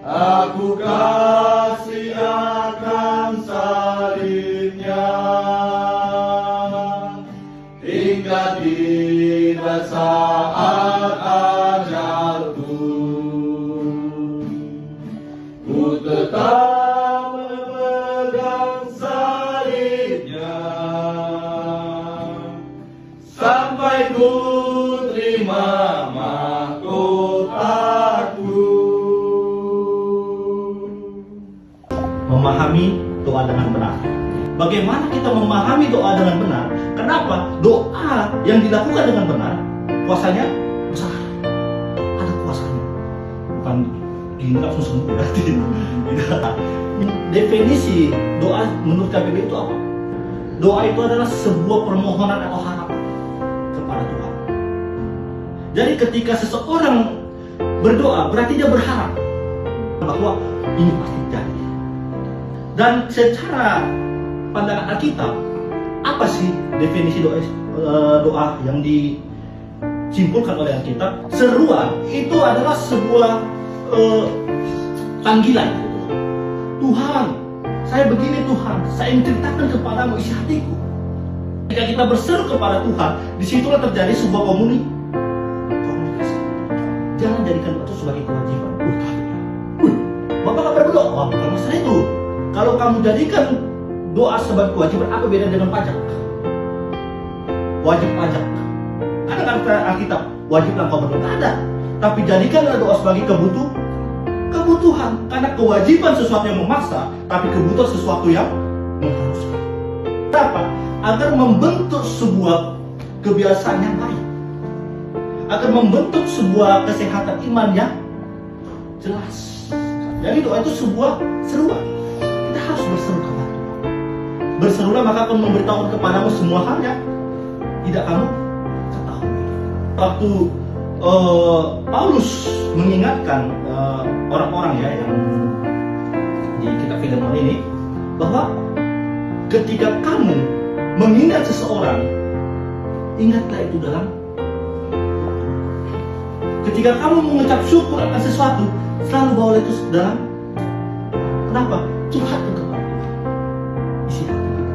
Aku kasih akan salibnya hingga tiba saat ajalku. Ku tetap memegang salibnya sampai ku terima mahkotaku. Memahami doa dengan benar. Bagaimana kita memahami doa dengan benar? Kenapa? Doa yang dilakukan dengan benar, kuasanya besar. Ada kuasanya. Bukan tinggal langsung sembuh berarti. Tidak. Definisi doa menurut KBBI itu apa? Doa itu adalah sebuah permohonan atau harapan kepada Tuhan. Jadi ketika seseorang berdoa, berarti dia berharap bahwa ini pasti jadi. Dan secara pandangan Alkitab, apa sih definisi doa yang disimpulkan oleh Alkitab? Seruan itu adalah sebuah panggilan. Tuhan, saya begini Tuhan, saya menceritakan kepadamu isi hatiku. Jika kita berseru kepada Tuhan, disitulah terjadi sebuah komunikasi. Jangan jadikan itu sebagai kewajiban. Bapak nggak pernah berdoa, bukan masalah itu. Kalau kamu jadikan doa sebagai kewajiban, apa beda dengan pajak? Wajib pajak. Ada kata Alkitab, wajiblah kau berdoa. Ada. Tapi jadikanlah doa sebagai kebutuhan. Karena kewajiban sesuatu yang memaksa, tapi kebutuhan sesuatu yang mengharuskan. Kenapa? Agar membentuk sebuah kebiasaan yang baik. Agar membentuk sebuah kesehatan iman yang jelas. Jadi doa itu sebuah seruan. Kita harus berseru kepada Tuhan. Berserulah maka akan memberitahu kepadamu semua hal yang tidak kamu ketahui. Waktu Paulus mengingatkan orang-orang ya yang di kitab Filemon ini bahwa ketika kamu mengingat seseorang, ingatlah itu dalam. Ketika kamu mengucap syukur akan sesuatu, selalu bawa itu dalam. Kenapa? Curhatkan kepada Tuhan. Isi hati kita.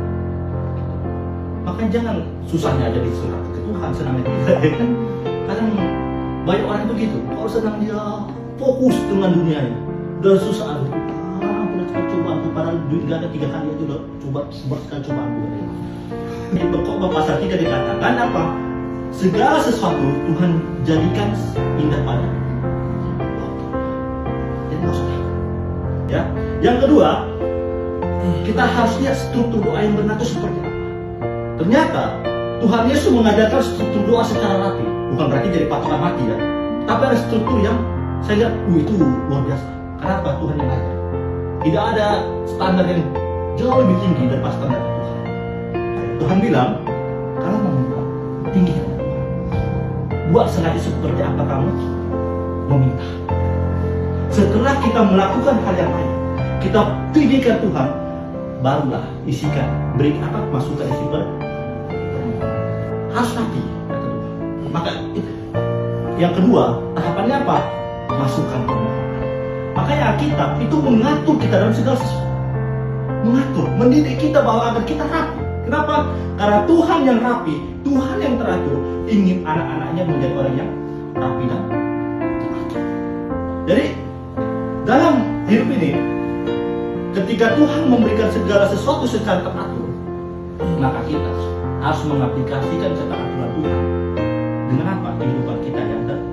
Makanya jangan susahnya aja dicurhatkan ke Tuhan, senangnya kita. Kadang banyak orang begitu. Kalau senang dia fokus dengan dunianya, udah susah. Pernah cobaan tuh, padahal duit gak ada 3 kali aja udah coba sebarkan cobaan gue. Di Khotbah pasal 3 dikatakan apa? Segala sesuatu Tuhan jadikan indah pada. Jadi nggak usah. Ya. Yang kedua, kita harus lihat struktur doa yang benar itu seperti apa. Ternyata Tuhan Yesus mengajarkan struktur doa secara rapi. Bukan berarti jadi patokan mati ya. Tapi ada struktur yang saya lihat, itu luar biasa. Kenapa? Tuhan yang ajar. Tidak ada standar yang jauh lebih tinggi daripada standar Tuhan. Tuhan bilang, kalau mau minta, tinggi. Buat sengaja seperti apa kamu meminta. Setelah kita melakukan hal yang lain, kita tinggikan Tuhan, barulah isikan, beri apa masukan isi harus rapi. Maka yang kedua, tahapannya apa? Masukkan permohonan. Makanya Alkitab itu mengatur kita dalam segala sesuatu. Mengatur, mendidik kita bahwa agar kita rapi. Kenapa? Karena Tuhan yang rapi, Tuhan yang teratur, ingin anak-anaknya menjadi orang yang rapi dan teratur. Jadi dalam hidup ini, ketika Tuhan memberikan segala sesuatu secara teratur, maka kita harus mengaplikasikan keteraturan Tuhan dengan apa? Kehidupan kita yang teratur.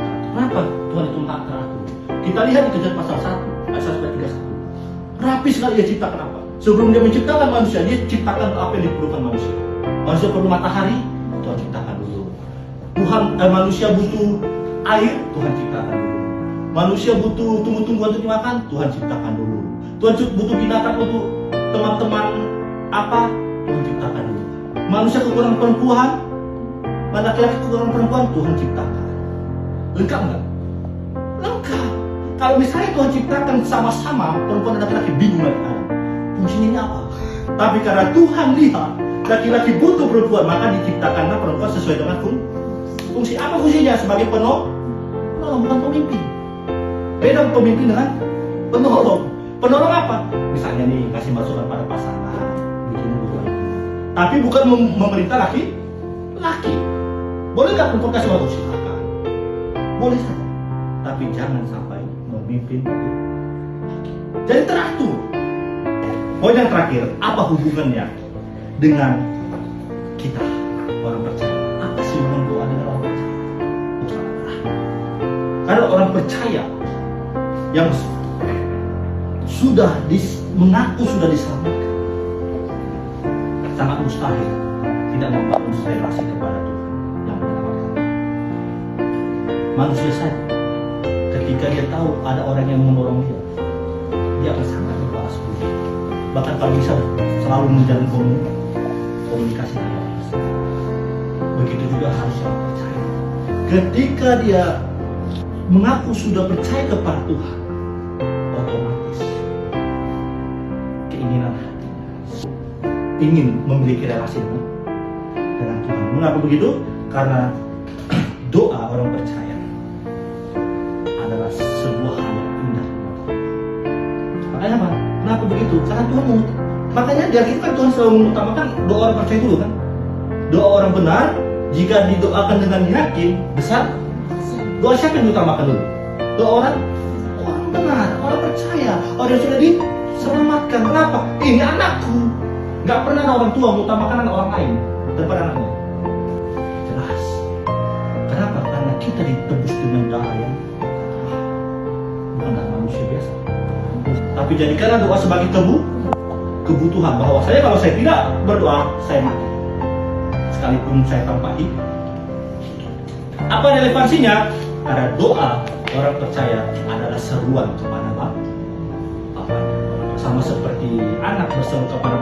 Kenapa Tuhan itu maha teratur? Kita lihat di Kejadian pasal 1 ayat 1-31. Rapi sekali dia ciptakan apa? Sebelum dia menciptakan manusia, dia ciptakan apa yang diperlukan manusia. Manusia perlu matahari, Tuhan ciptakan dulu. Manusia butuh air, Tuhan ciptakan dulu. Manusia butuh tumbuh-tumbuhan untuk dimakan, Tuhan ciptakan dulu. Tuhan butuh binatang untuk teman-teman apa, Tuhan ciptakan dulu. Manusia kekurangan perempuan, laki-laki kekurangan perempuan, Tuhan ciptakan. Lengkap nggak? Lengkap. Kalau misalnya Tuhan ciptakan sama-sama perempuan dan laki-laki, bingung lagi. Fungsinya apa? Tapi karena Tuhan lihat laki-laki butuh perempuan, maka diciptakanlah perempuan sesuai dengan fungsi. Apa fungsinya? Sebagai penolong, bukan pemimpin. Beda pemimpin dengan penolong. Penolong apa? Misalnya nih, kasih masukan pada pasangan, begini begini. Tapi bukan memerintah laki. Boleh nggak perempuan kasih waktu? Silakan. Boleh saja. Tapi jangan sampai memimpin laki. Jadi teratur. Poin yang terakhir, apa hubungannya dengan kita orang percaya? Apa sih hubungan doa dengan orang percaya? Karena orang percaya yang sudah mengaku sudah diselamatkan, sangat mustahil tidak membangun relasi kepada Tuhan yang menyelamatkan. Manusia saja ketika dia tahu ada orang yang menolong dia akan sangat berbalas budi. Bahkan kalau bisa selalu menjalin komunikasi dengan Allah. Begitu juga harus orang percaya. Ketika dia mengaku sudah percaya kepada Tuhan, otomatis keinginan hatinya ingin memiliki relasi dengan Tuhan. Mengapa begitu? Karena doa orang percaya adalah sebuah hal yang indah. Makanya apa? Kenapa begitu? Karena Tuhan makanya di Alkitab Tuhan selalu mengutamakan doa orang percaya dulu kan. Doa orang benar jika didoakan dengan yakin besar. Doa siapa yang diutamakan dulu? Doa orang benar, orang percaya, orang yang sudah diselamatkan. Kenapa? Ini anakku. Gak pernah ada orang tua mengutamakan anak orang lain daripada anaknya. Jelas. Kenapa? Karena kita ditebus dengan darah yang bukan darah manusia biasa. Tapi jadikanlah doa sebagai kebutuhan. Bahwa kalau saya tidak berdoa, saya mati. Sekalipun saya tanpa hidup. Apa relevansinya? Karena doa orang percaya adalah seruan kepada Bapa. Sama seperti anak berseru kepada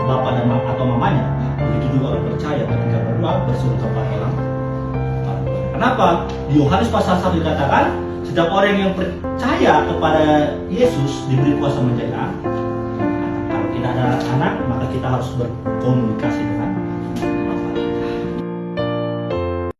Bapa dan atau mamanya, begitu juga orang percaya ketika berdoa berseru kepada orang. Kenapa? Di Yohanes pasal 1 dikatakan, setiap orang yang percaya kepada Yesus diberi kuasa menjadi anak. Kalau tidak ada anak, maka kita harus berkomunikasi dengan